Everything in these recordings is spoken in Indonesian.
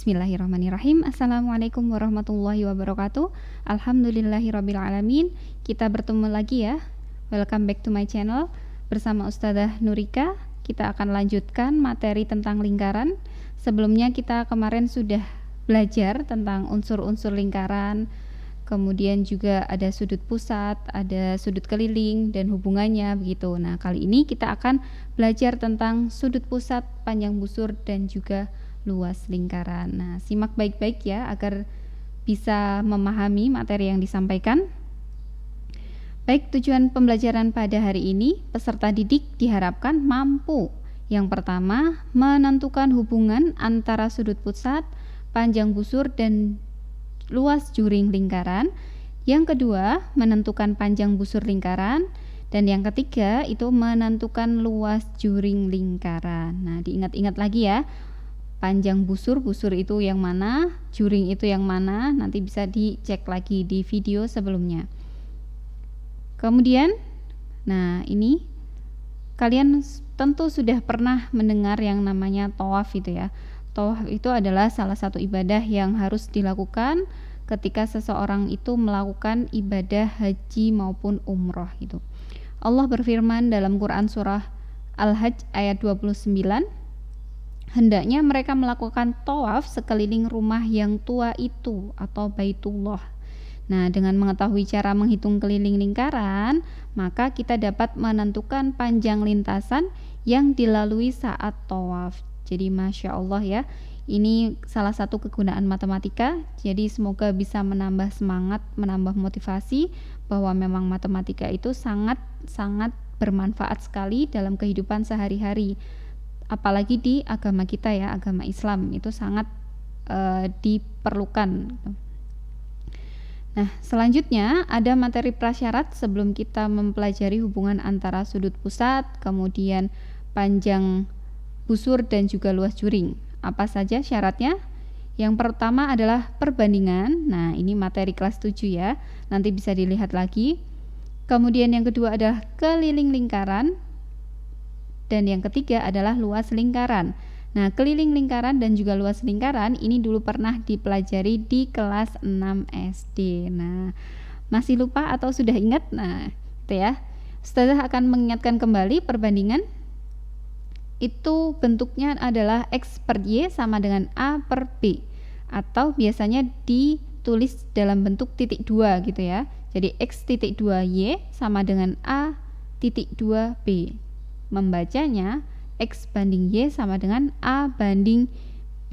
Bismillahirrahmanirrahim. Assalamualaikum warahmatullahi wabarakatuh. Alhamdulillahirrabbilalamin. Kita bertemu lagi ya. Welcome back to my channel. Bersama Ustadzah Nurika, kita akan lanjutkan materi tentang lingkaran. Sebelumnya kita kemarin sudah belajar tentang unsur-unsur lingkaran, kemudian juga ada sudut pusat, ada sudut keliling dan hubungannya begitu. Nah, kali ini kita akan belajar tentang sudut pusat, panjang busur dan juga luas lingkaran. Nah, simak baik-baik ya agar bisa memahami materi yang disampaikan. Baik, tujuan pembelajaran pada hari ini, peserta didik diharapkan mampu. Yang pertama, menentukan hubungan antara sudut pusat, panjang busur dan luas juring lingkaran. Yang kedua, menentukan panjang busur lingkaran. Dan yang ketiga, itu menentukan luas juring lingkaran. Nah, diingat-ingat lagi ya. Panjang busur itu yang mana, juring itu yang mana, nanti bisa dicek lagi di video sebelumnya. Kemudian, nah ini kalian tentu sudah pernah mendengar yang namanya tawaf itu ya. Tawaf itu adalah salah satu ibadah yang harus dilakukan ketika seseorang itu melakukan ibadah haji maupun umroh gitu. Allah berfirman dalam Quran surah Al-Hajj ayat 29, hendaknya mereka melakukan tawaf sekeliling rumah yang tua itu atau Baitullah. Nah, dengan mengetahui cara menghitung keliling lingkaran, maka kita dapat menentukan panjang lintasan yang dilalui saat tawaf. Jadi Masya Allah ya, ini salah satu kegunaan matematika. Jadi semoga bisa menambah semangat, menambah motivasi bahwa memang matematika itu sangat bermanfaat sekali dalam kehidupan sehari-hari. Apalagi di agama kita ya, agama Islam itu sangat diperlukan. Nah, selanjutnya ada materi prasyarat sebelum kita mempelajari hubungan antara sudut pusat, kemudian panjang busur dan juga luas juring. Apa saja syaratnya? Yang pertama adalah perbandingan. Nah, ini materi kelas 7 ya, nanti bisa dilihat lagi. Kemudian yang kedua adalah keliling lingkaran. Dan yang ketiga adalah luas lingkaran. Nah, keliling lingkaran dan juga luas lingkaran ini dulu pernah dipelajari di kelas 6 SD. Nah, masih lupa atau sudah ingat? Nah, itu ya. Ustazah akan mengingatkan kembali perbandingan. Itu bentuknya adalah X per Y sama dengan A per B. Atau biasanya ditulis dalam bentuk titik 2 gitu ya. Jadi X titik 2 Y sama dengan A titik 2 B. Membacanya X banding Y sama dengan A banding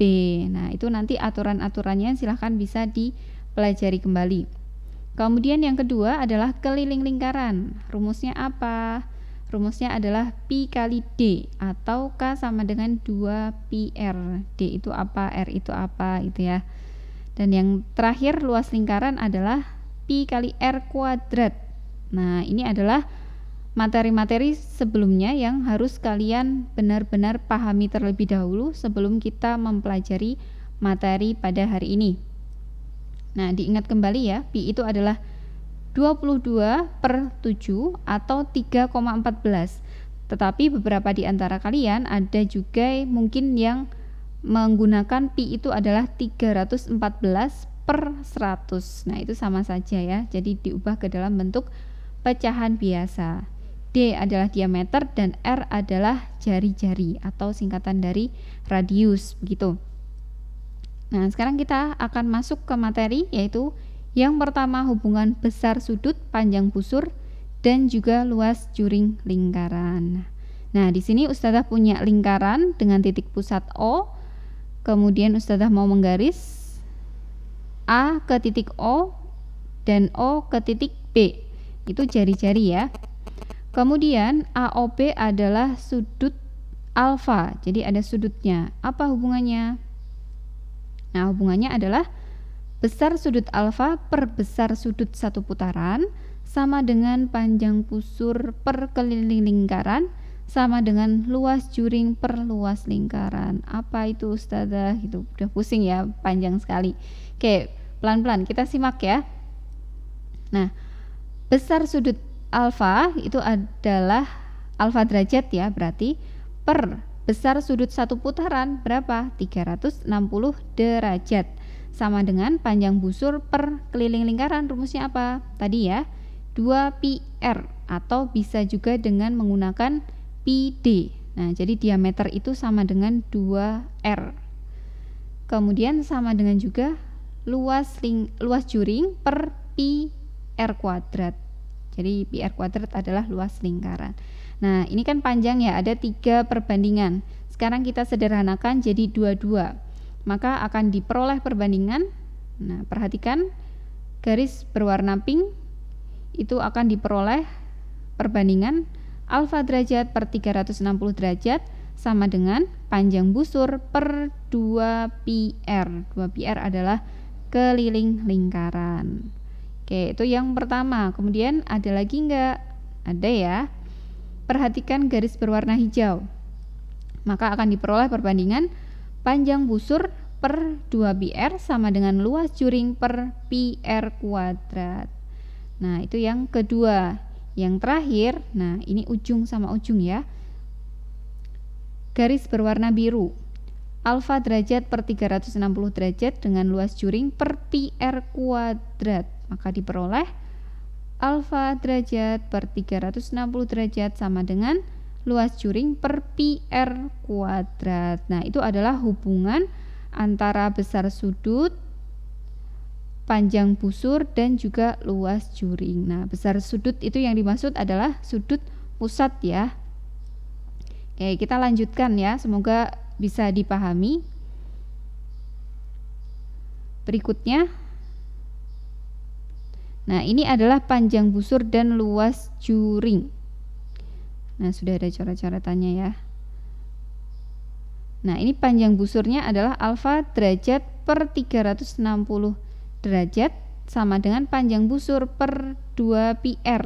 B. Nah, itu nanti aturan-aturannya silahkan bisa dipelajari kembali. Kemudian yang kedua adalah keliling lingkaran. Rumusnya apa? Rumusnya adalah Pi kali D atau K sama dengan 2πr. D itu apa, R itu apa gitu ya. Dan yang terakhir luas lingkaran adalah Pi kali R kuadrat. Nah, ini adalah materi-materi sebelumnya yang harus kalian benar-benar pahami terlebih dahulu sebelum kita mempelajari materi pada hari ini. Nah, diingat kembali ya, Pi itu adalah 22/7 atau 3,14. Tetapi beberapa di antara kalian ada juga mungkin yang menggunakan Pi itu adalah 314/100. Nah, itu sama saja ya, jadi diubah ke dalam bentuk pecahan biasa. D adalah diameter dan R adalah jari-jari atau singkatan dari radius begitu. Nah, sekarang kita akan masuk ke materi, yaitu yang pertama hubungan besar sudut, panjang busur dan juga luas juring lingkaran. Nah, di sini Ustazah punya lingkaran dengan titik pusat O. Kemudian Ustazah mau menggaris A ke titik O dan O ke titik B. Itu jari-jari ya. Kemudian AOB adalah sudut alfa, jadi ada sudutnya. Apa hubungannya? Nah, hubungannya adalah besar sudut alfa per besar sudut satu putaran sama dengan panjang busur per keliling lingkaran sama dengan luas juring per luas lingkaran. Apa itu Ustazah? Itu udah pusing ya, panjang sekali. Oke, pelan-pelan kita simak ya. Nah, besar sudut alfa itu adalah alfa derajat ya, berarti per besar sudut satu putaran berapa? 360 derajat. Sama dengan panjang busur per keliling lingkaran. Rumusnya apa? Tadi ya, 2πr, atau bisa juga dengan menggunakan πd. Nah, jadi diameter itu sama dengan 2r. Kemudian sama dengan juga luas juring per πr kuadrat. Jadi πr kuadrat adalah luas lingkaran. Nah, ini kan panjang ya, ada 3 perbandingan. Sekarang kita sederhanakan jadi 22. Maka akan diperoleh perbandingan. Nah, perhatikan garis berwarna pink itu akan diperoleh perbandingan alfa derajat per 360 derajat sama dengan panjang busur per 2πr. 2πr adalah keliling lingkaran. Oke, itu yang pertama. Kemudian ada lagi enggak? Ada ya. Perhatikan garis berwarna hijau. Maka akan diperoleh perbandingan panjang busur per 2πr sama dengan luas juring per πr kuadrat. Nah, itu yang kedua. Yang terakhir, nah ini ujung sama ujung ya. Garis berwarna biru. Alfa derajat per 360 derajat dengan luas juring per πr kuadrat. Maka diperoleh alfa derajat per 360 derajat sama dengan luas juring per πr kuadrat. Nah, itu adalah hubungan antara besar sudut, panjang busur, dan juga luas juring. Nah, besar sudut itu yang dimaksud adalah sudut pusat ya. Oke, kita lanjutkan ya, semoga bisa dipahami. Berikutnya, nah ini adalah panjang busur dan luas juring. Nah, sudah ada coret-coretannya ya. Nah, ini panjang busurnya adalah alfa derajat per 360 derajat sama dengan panjang busur per 2πr.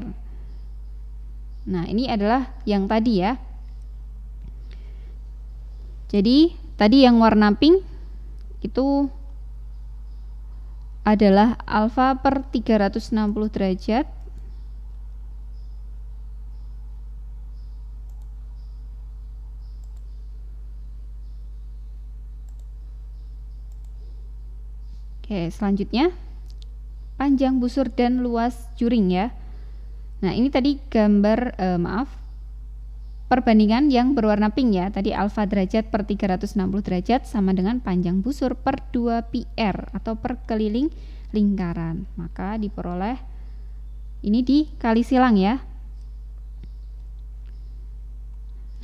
Nah, ini adalah yang tadi ya. Jadi, tadi yang warna pink itu adalah alfa per 360 derajat Oke, selanjutnya panjang busur dan luas juring ya. Nah, ini tadi gambar perbandingan yang berwarna pink ya. Tadi alfa derajat per 360 derajat sama dengan panjang busur per 2πr atau per keliling lingkaran. Maka diperoleh ini dikali silang ya.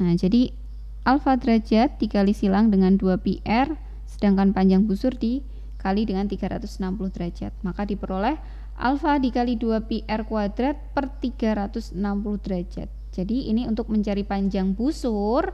Nah, jadi alfa derajat dikali silang dengan 2πr, sedangkan panjang busur dikali dengan 360 derajat. Maka diperoleh alfa dikali 2πr kuadrat per 360 derajat. Jadi ini untuk mencari panjang busur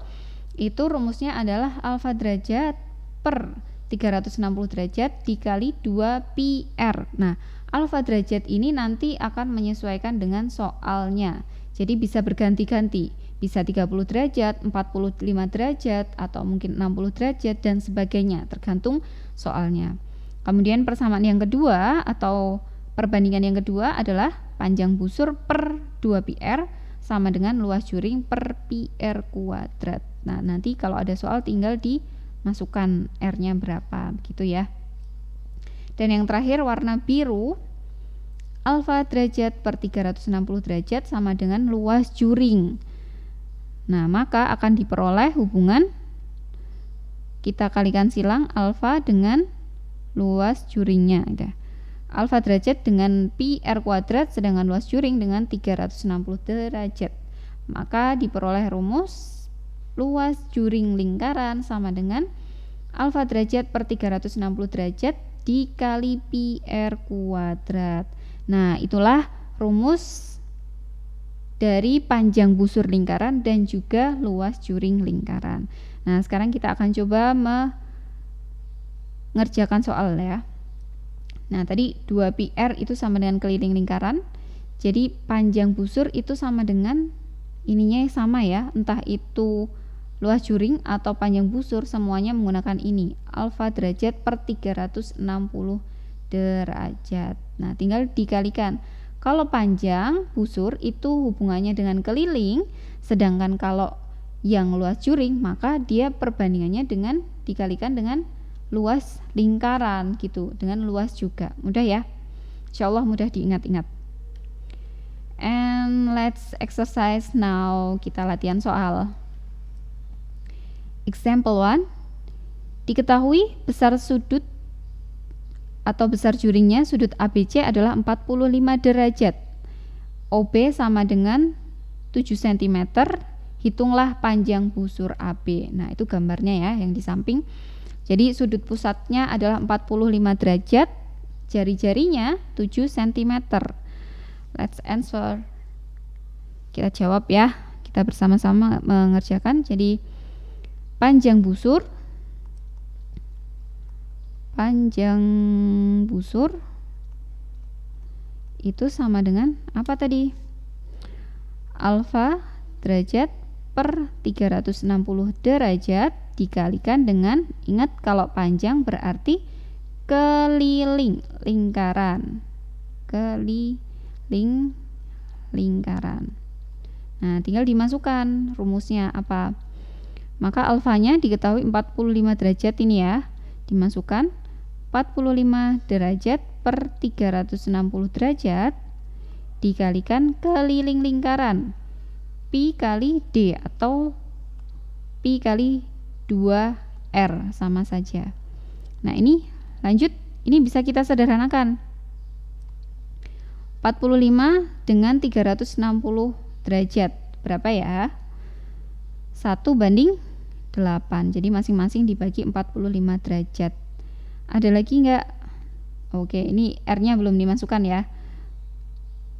itu rumusnya adalah alfa derajat per 360 derajat dikali 2πr. Nah, alfa derajat ini nanti akan menyesuaikan dengan soalnya. Jadi bisa berganti-ganti, bisa 30 derajat, 45 derajat, atau mungkin 60 derajat dan sebagainya, tergantung soalnya. Kemudian persamaan yang kedua atau perbandingan yang kedua adalah panjang busur per 2πr sama dengan luas juring per πr kuadrat. Nah, nanti kalau ada soal tinggal dimasukkan R-nya berapa gitu ya. Dan yang terakhir warna biru, alfa derajat per 360 derajat sama dengan luas juring. Nah, maka akan diperoleh hubungan kita kalikan silang alfa dengan luas juringnya. Alfa derajat dengan πr kuadrat sedangkan luas juring dengan 360 derajat. Maka diperoleh rumus luas juring lingkaran sama dengan alfa derajat per 360 derajat dikali πr kuadrat. Nah, itulah rumus dari panjang busur lingkaran dan juga luas juring lingkaran. Nah, sekarang kita akan coba mengerjakan soal ya. Nah, tadi 2πr itu sama dengan keliling lingkaran. Jadi panjang busur itu sama dengan ininya sama ya, entah itu luas juring atau panjang busur, semuanya menggunakan ini, alfa derajat per 360 derajat. Nah, tinggal dikalikan. Kalau panjang busur itu hubungannya dengan keliling, sedangkan kalau yang luas juring, maka dia perbandingannya dengan dikalikan dengan luas lingkaran gitu, dengan luas juga. Mudah ya? Insyaallah mudah diingat-ingat. And let's exercise now. Kita latihan soal. Example 1. Diketahui besar sudut atau besar juringnya sudut ABC adalah 45 derajat. OB sama dengan 7 cm. Hitunglah panjang busur AB. Nah, itu gambarnya ya yang di samping. Jadi sudut pusatnya adalah 45 derajat. Jari-jarinya 7 cm. Let's answer. Kita jawab ya. Kita bersama-sama mengerjakan. Jadi panjang busur itu sama dengan apa tadi? Alfa derajat per 360 derajat dikalikan dengan, ingat kalau panjang berarti keliling lingkaran. Lingkaran. Nah, tinggal dimasukkan rumusnya apa? Maka alfanya diketahui 45 derajat ini ya. Dimasukkan 45 derajat per 360 derajat dikalikan keliling lingkaran. Pi kali D atau Pi kali 2R sama saja. Nah, ini lanjut. Ini bisa kita sederhanakan. 45 dengan 360 derajat. Berapa ya? 1:8. Jadi masing-masing dibagi 45 derajat. Ada lagi enggak? Oke, ini R-nya belum dimasukkan ya.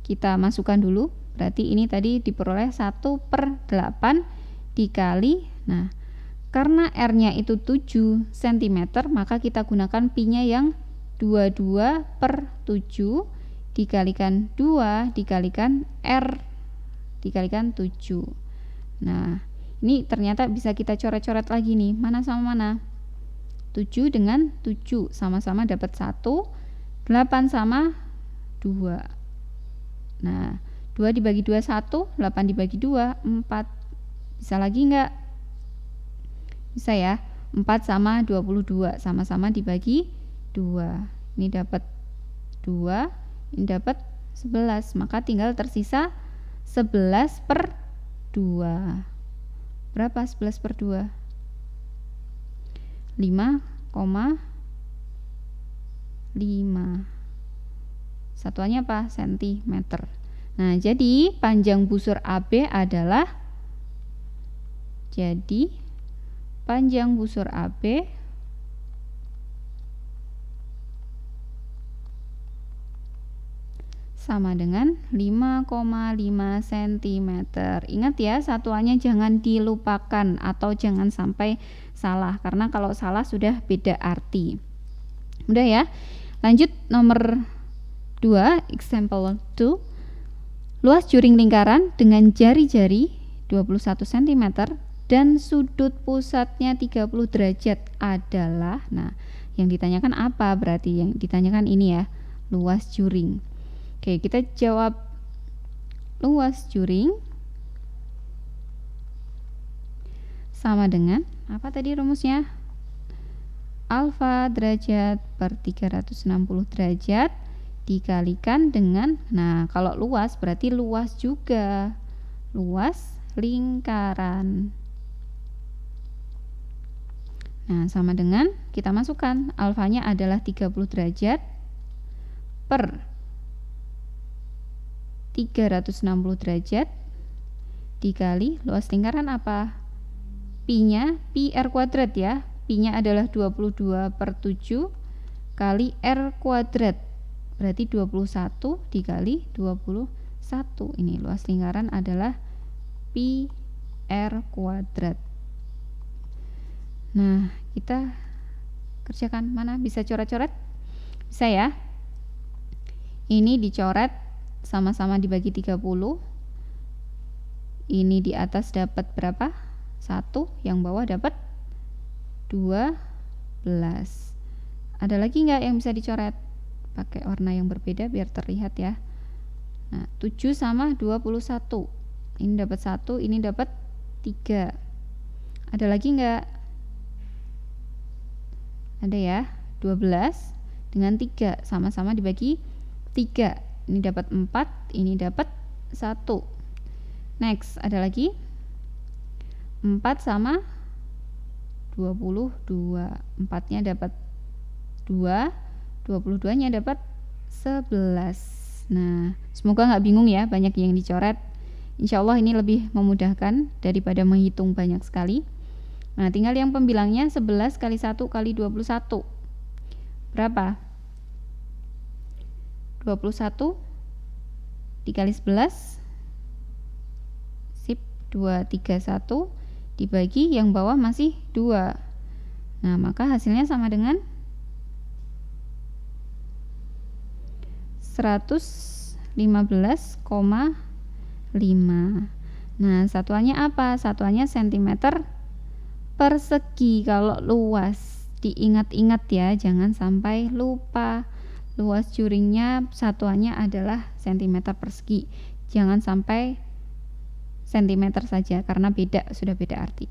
Kita masukkan dulu. Berarti ini tadi diperoleh 1/8 dikali. Nah, karena R-nya itu 7 cm, maka kita gunakan Pi-nya yang 22/7 dikalikan 2 dikalikan R dikalikan 7. Nah, ini ternyata bisa kita coret-coret lagi nih. Mana sama mana? 7 dengan 7 sama-sama dapat 1. 8 sama 2. Nah, 2 dibagi 2 1, 8 dibagi 2 4. Bisa lagi enggak? Bisa ya. 4 sama 22 sama-sama dibagi 2. Ini dapat 2, ini dapat 11. Maka tinggal tersisa 11/2. Berapa 11/2? 5,5. Satuannya apa? Sentimeter. Nah, jadi panjang busur AB adalah, sama dengan 5,5 cm. Ingat ya, satuannya jangan dilupakan atau jangan sampai salah, karena kalau salah sudah beda arti. Udah ya. Lanjut nomor 2, example 2. Luas juring lingkaran dengan jari-jari 21 cm dan sudut pusatnya 30 derajat adalah, nah, yang ditanyakan apa? Berarti yang ditanyakan ini ya, luas juring. Oke, kita jawab. Luas juring sama dengan apa tadi rumusnya? Alfa derajat per 360 derajat dikalikan dengan, nah, kalau luas berarti luas juga, luas lingkaran. Nah, sama dengan kita masukkan alfanya adalah 30 derajat per 360 derajat dikali luas lingkaran apa? Pi-nya pi R kuadrat ya. Pi-nya adalah 22/7 kali R kuadrat. Berarti 21 dikali 21. Ini luas lingkaran adalah pi R kuadrat. Nah, kita kerjakan. Mana bisa coret-coret? Bisa ya. Ini dicoret, sama-sama dibagi 30. Ini di atas dapat berapa? 1, yang bawah dapat 12. Ada lagi nggak yang bisa dicoret? Pakai warna yang berbeda biar terlihat ya. Nah, 7 sama 21. Ini dapat 1, ini dapat 3. Ada lagi nggak? Ada ya, 12 dengan 3 sama-sama dibagi 3. Ini dapat 4, ini dapat 1. Next, ada lagi 4 sama 22. 4-nya dapat 2, 22-nya dapat 11. Nah, semoga nggak bingung ya, banyak yang dicoret. Insya Allah ini lebih memudahkan daripada menghitung banyak sekali. Nah, tinggal yang pembilangnya 11 kali 1 kali 21. Berapa? 21 dikali 11. Sip, 231 dibagi yang bawah masih 2. Nah, maka hasilnya sama dengan 115,5. Nah, satuannya apa? Satuannya cm persegi. Kalau luas diingat-ingat ya, jangan sampai lupa. Luas juringnya satuannya adalah cm persegi. Jangan sampai cm saja karena sudah beda arti.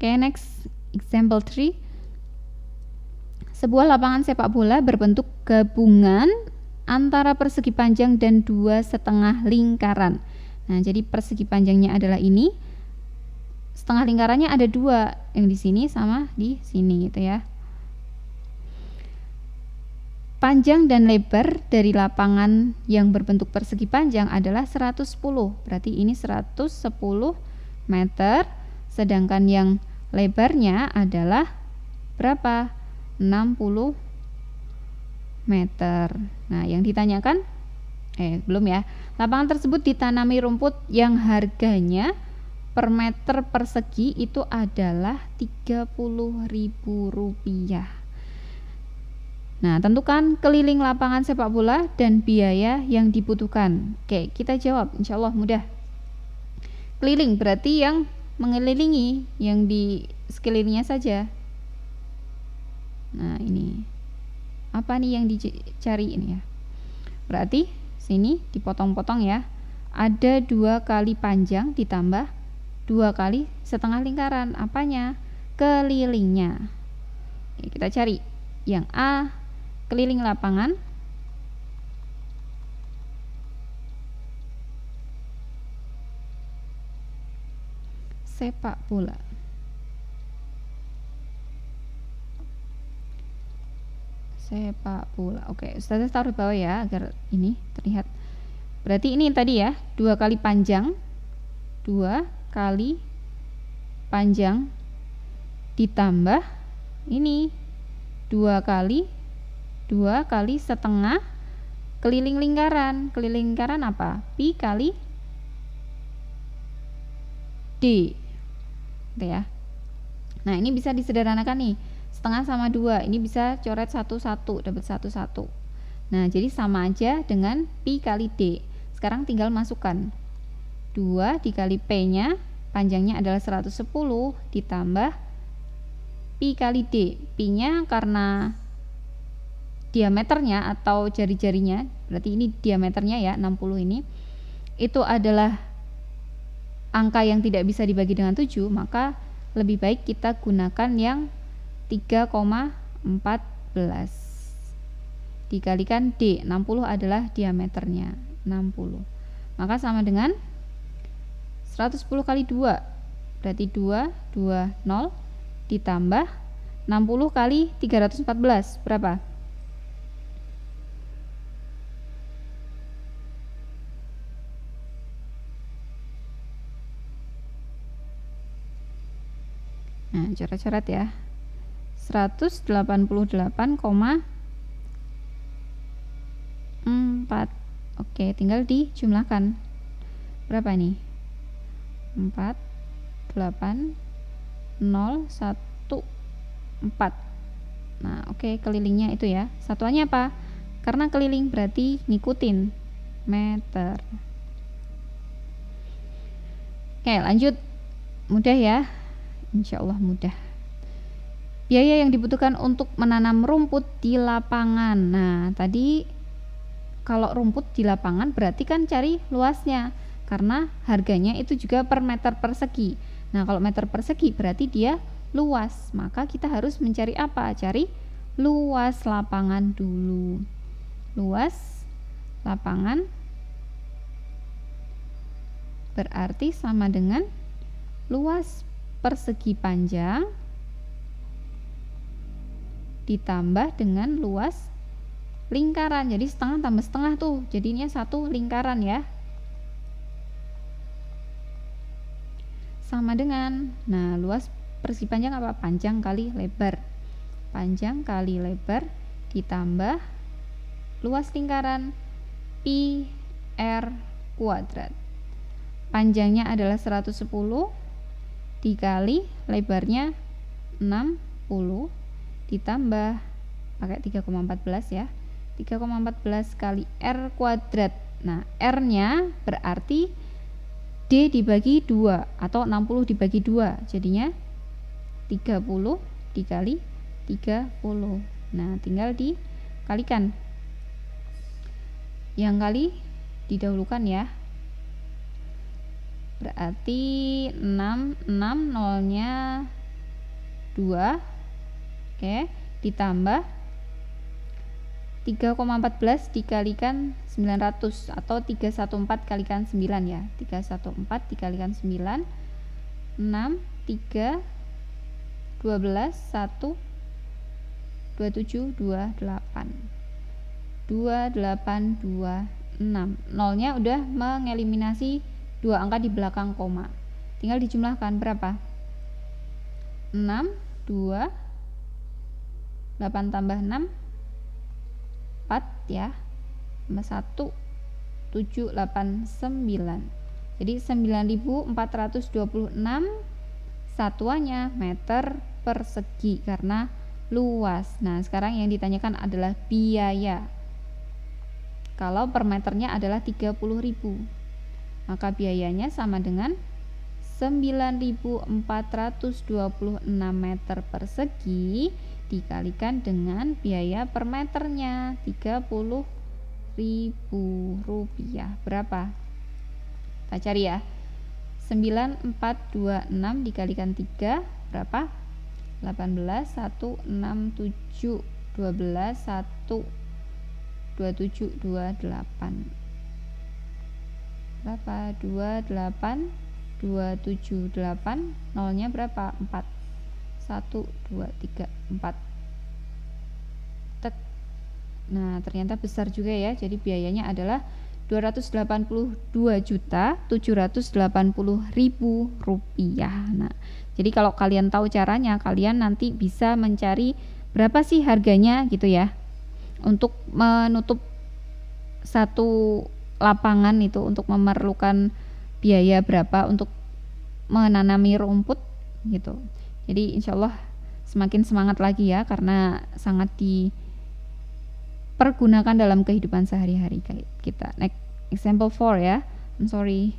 Oke, next example 3. Sebuah lapangan sepak bola berbentuk gabungan antara persegi panjang dan 2,5 lingkaran. Nah, jadi persegi panjangnya adalah ini, setengah lingkarannya ada 2, yang di sini sama di sini gitu ya. Panjang dan lebar dari lapangan yang berbentuk persegi panjang adalah 110. Berarti ini 110 meter, sedangkan yang lebarnya adalah berapa? 60 meter. Nah, yang ditanyakan belum ya. Lapangan tersebut ditanami rumput yang harganya per meter persegi itu adalah Rp30.000. Nah, tentukan keliling lapangan sepak bola dan biaya yang dibutuhkan. Oke, kita jawab, insya Allah mudah. Keliling berarti yang mengelilingi, yang di sekelilingnya saja. Nah, ini apa nih yang dicari ini ya? Berarti sini dipotong-potong ya. Ada 2 kali panjang ditambah 2 kali setengah lingkaran. Apanya? Kelilingnya. Oke, kita cari yang A, keliling lapangan. Sepak bola. Sepak bola. Oke, Ustazah taruh di bawah ya agar ini terlihat. Berarti ini tadi ya, 2 kali panjang. 2 kali panjang ditambah ini 2 kali setengah keliling lingkaran. Keliling lingkaran apa? Pi kali D. Gitu ya. Nah, ini bisa disederhanakan nih. Setengah sama 2. Ini bisa coret 1 dapat 1. Nah, jadi sama aja dengan pi kali D. Sekarang tinggal masukkan 2 dikali P-nya, panjangnya adalah 110 ditambah pi kali D. Pi-nya karena diameternya atau jari-jarinya, berarti ini diameternya ya, 60 ini, itu adalah angka yang tidak bisa dibagi dengan 7, maka lebih baik kita gunakan yang 3,14 dikalikan D. 60 adalah diameternya, 60. Maka sama dengan 110 kali 2, berarti 2, 0 ditambah 60 kali 314, berapa? Nah, coret-coret ya. 188,4. Oke, tinggal dijumlahkan. Berapa nih? 4, 8, 0, 1, 4. Nah, oke, kelilingnya itu ya. Satuannya apa? Karena keliling berarti ngikutin meter. Oke, lanjut. Mudah ya? Insya Allah mudah. Biaya yang dibutuhkan untuk menanam rumput di lapangan. Nah, tadi kalau rumput di lapangan berarti kan cari luasnya, karena harganya itu juga per meter persegi. Nah, kalau meter persegi berarti dia luas. Maka kita harus mencari apa? Cari luas lapangan dulu. Luas lapangan berarti sama dengan luas persegi panjang ditambah dengan luas lingkaran. Jadi setengah tambah setengah tuh, jadinya satu lingkaran ya. Sama dengan, nah luas persegi panjang apa? Panjang kali lebar. Panjang kali lebar ditambah luas lingkaran pi r kuadrat. Panjangnya adalah 110 dikali lebarnya 60 ditambah pakai 3,14 ya. 3,14 kali R kuadrat. Nah, R-nya berarti D dibagi 2 atau 60 dibagi 2. Jadinya 30 dikali 30. Nah, tinggal dikalikan. Yang kali didahulukan ya. Berarti 6 nolnya 2. Oke, ditambah 3,14 dikalikan 900 atau 314 kalikan 9 ya. 314 dikalikan 9 6 3 12 1 27 28 2826. Nolnya udah mengeliminasi 2 angka di belakang koma. Tinggal dijumlahkan berapa? 6 2 8 tambah 6 4 ya, tambah 1 7 8 9. Jadi 9426 satuannya meter persegi karena luas. Nah, sekarang yang ditanyakan adalah biaya. Kalau per meternya adalah 30.000, maka biayanya sama dengan 9426 meter persegi dikalikan dengan biaya per meternya 30.000 rupiah. Berapa? Kita cari ya. 9426 dikalikan 3 berapa? 18 167 12 1 27 28. Berapa? 28 278. Nolnya berapa? 4. 1 2 3 4. Tek. Nah, ternyata besar juga ya. Jadi biayanya adalah 282.780.000 rupiah. Nah, jadi kalau kalian tahu caranya, kalian nanti bisa mencari berapa sih harganya gitu ya. Untuk menutup satu lapangan itu untuk memerlukan biaya berapa untuk menanami rumput gitu. Jadi insyaallah semakin semangat lagi ya, karena sangat dipergunakan dalam kehidupan sehari-hari kita. Next example 4 ya. I'm sorry.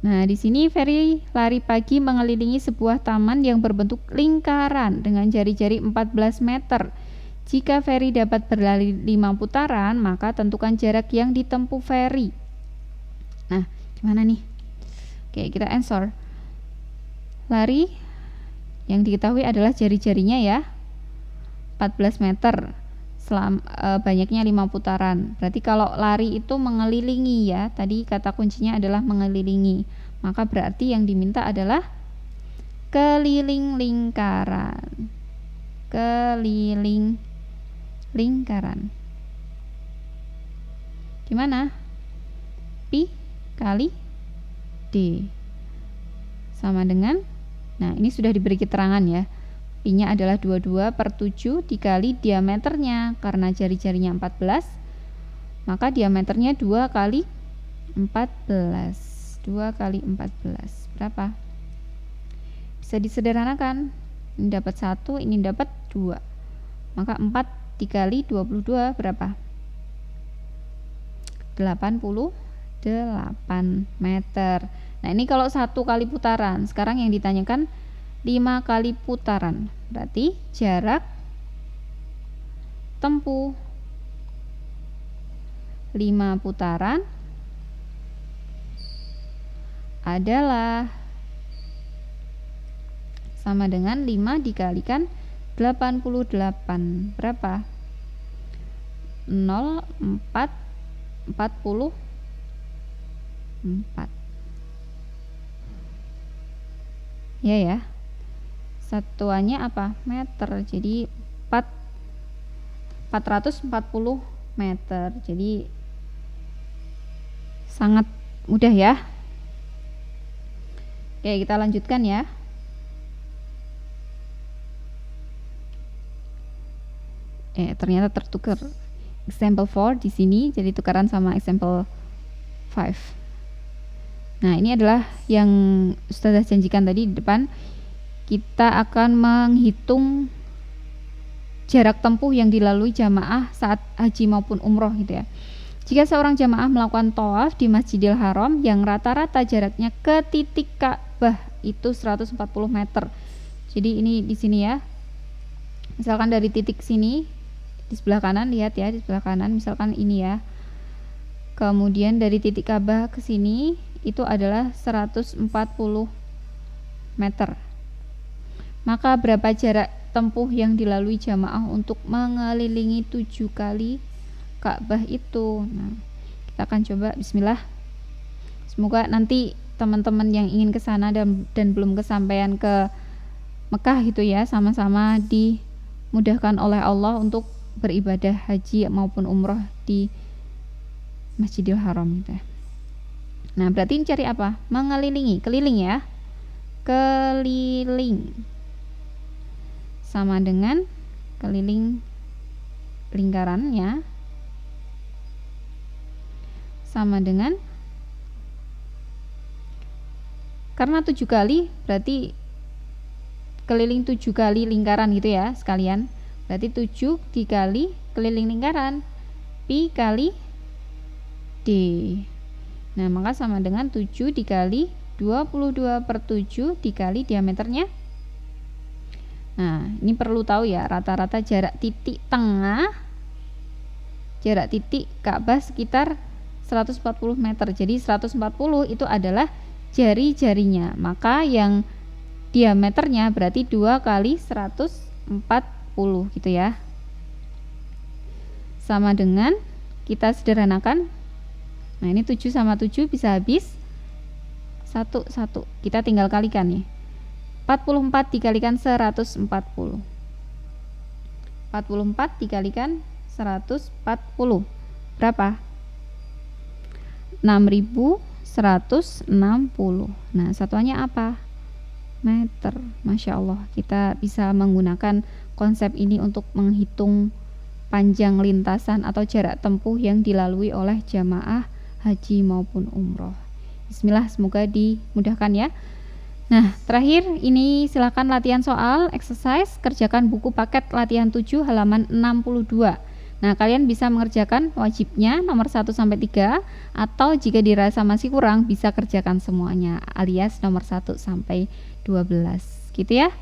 Nah, di sini Ferry lari pagi mengelilingi sebuah taman yang berbentuk lingkaran dengan jari-jari 14 meter. Jika Ferry dapat berlari 5 putaran, maka tentukan jarak yang ditempuh Ferry. Nah, gimana nih? Oke, kita answer. Lari yang diketahui adalah jari-jarinya ya, 14 meter. Banyaknya 5 putaran. Berarti kalau lari itu mengelilingi ya, tadi kata kuncinya adalah mengelilingi. Maka berarti yang diminta adalah keliling lingkaran. Keliling lingkaran. Gimana? Pi kali D sama dengan, nah ini sudah diberi keterangan ya, pi-nya adalah 22/7 dikali diameternya, karena jari-jarinya 14 maka diameternya 2 kali 14. 2 kali 14 berapa? Bisa disederhanakan, ini dapat 1, ini dapat 2, maka 4 dikali 22 berapa? 88 meter. Nah, ini kalau 1 kali putaran. Sekarang yang ditanyakan 5 kali putaran. Berarti jarak tempuh 5 putaran adalah sama dengan 5 dikalikan 88. Berapa? 0, 4, 44. Ya. Satuannya apa? Meter. Jadi 440 meter. Jadi sangat mudah ya. Oke, kita lanjutkan ya. Ternyata tertukar example 4 di sini, jadi tukaran sama example 5. Nah, ini adalah yang Ustazah janjikan tadi di depan. Kita akan menghitung jarak tempuh yang dilalui jamaah saat haji maupun umroh gitu ya. Jika seorang jamaah melakukan tawaf di Masjidil Haram yang rata-rata jaraknya ke titik Ka'bah itu 140 meter. Jadi ini di sini ya. Misalkan dari titik sini di sebelah kanan, lihat ya di sebelah kanan, misalkan ini ya. Kemudian dari titik Ka'bah ke sini itu adalah 140 meter. Maka berapa jarak tempuh yang dilalui jamaah untuk mengelilingi 7 kali Ka'bah itu? Nah, kita akan coba. Bismillah. Semoga nanti teman-teman yang ingin ke sana dan belum kesampaian ke Mekah gitu ya, sama-sama dimudahkan oleh Allah untuk beribadah haji maupun umroh di Masjidil Haram gitu ya. Nah, berarti ini cari apa? Mengelilingi, keliling ya. Keliling sama dengan keliling lingkarannya sama dengan, karena 7 kali berarti keliling 7 kali lingkaran gitu ya sekalian. Berarti 7 dikali keliling lingkaran, pi kali d. Nah, maka sama dengan 7 dikali 22/7 dikali diameternya. Nah, ini perlu tahu ya, rata-rata jarak titik tengah, jarak titik Ka'bah sekitar 140 meter. Jadi 140 itu adalah jari-jarinya. Maka yang diameternya berarti 2 kali 140 gitu ya. Sama dengan, kita sederhanakan. Nah, ini 7 sama 7 bisa habis 1. Kita tinggal kalikan nih. 44 dikalikan 140. 44 dikalikan 140. Berapa? 6.160. Nah, satuannya apa? Meter. Masya Allah, kita bisa menggunakan konsep ini untuk menghitung panjang lintasan atau jarak tempuh yang dilalui oleh jamaah haji maupun umroh. Bismillah, semoga dimudahkan ya. Nah, terakhir ini silakan latihan soal, exercise, kerjakan buku paket latihan 7 halaman 62. Nah, kalian bisa mengerjakan wajibnya nomor 1 sampai 3, atau jika dirasa masih kurang bisa kerjakan semuanya alias nomor 1 sampai 12 gitu ya.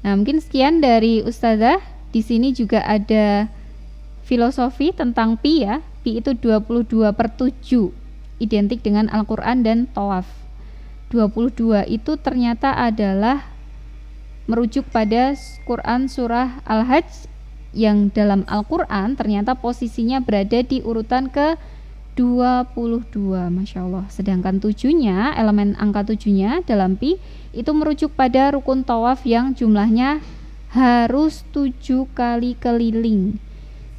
Nah, mungkin sekian dari Ustazah. Di sini juga ada filosofi tentang pi ya. Pi itu 22/7 identik dengan Al-Qur'an dan tawaf. 22 itu ternyata adalah merujuk pada Quran surah Al-Hajj yang dalam Al-Quran ternyata posisinya berada di urutan ke 22. Masya Allah. Sedangkan 7-nya, elemen angka 7-nya dalam pi itu merujuk pada rukun tawaf yang jumlahnya harus 7 kali keliling.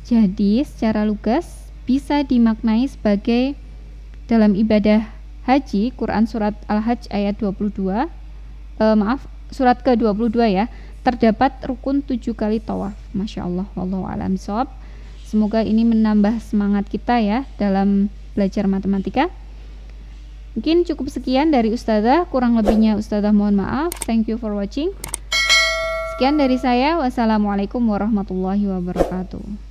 Jadi secara lugas bisa dimaknai sebagai dalam ibadah haji, Quran surat Al-Hajj ayat 22, surat ke-22 ya, terdapat rukun 7 kali tawaf. Masya Allah, wallahu a'lam bishawab. Semoga ini menambah semangat kita ya dalam belajar matematika. Mungkin cukup sekian dari Ustazah, kurang lebihnya Ustazah mohon maaf. Thank you for watching. Sekian dari saya, wassalamualaikum warahmatullahi wabarakatuh.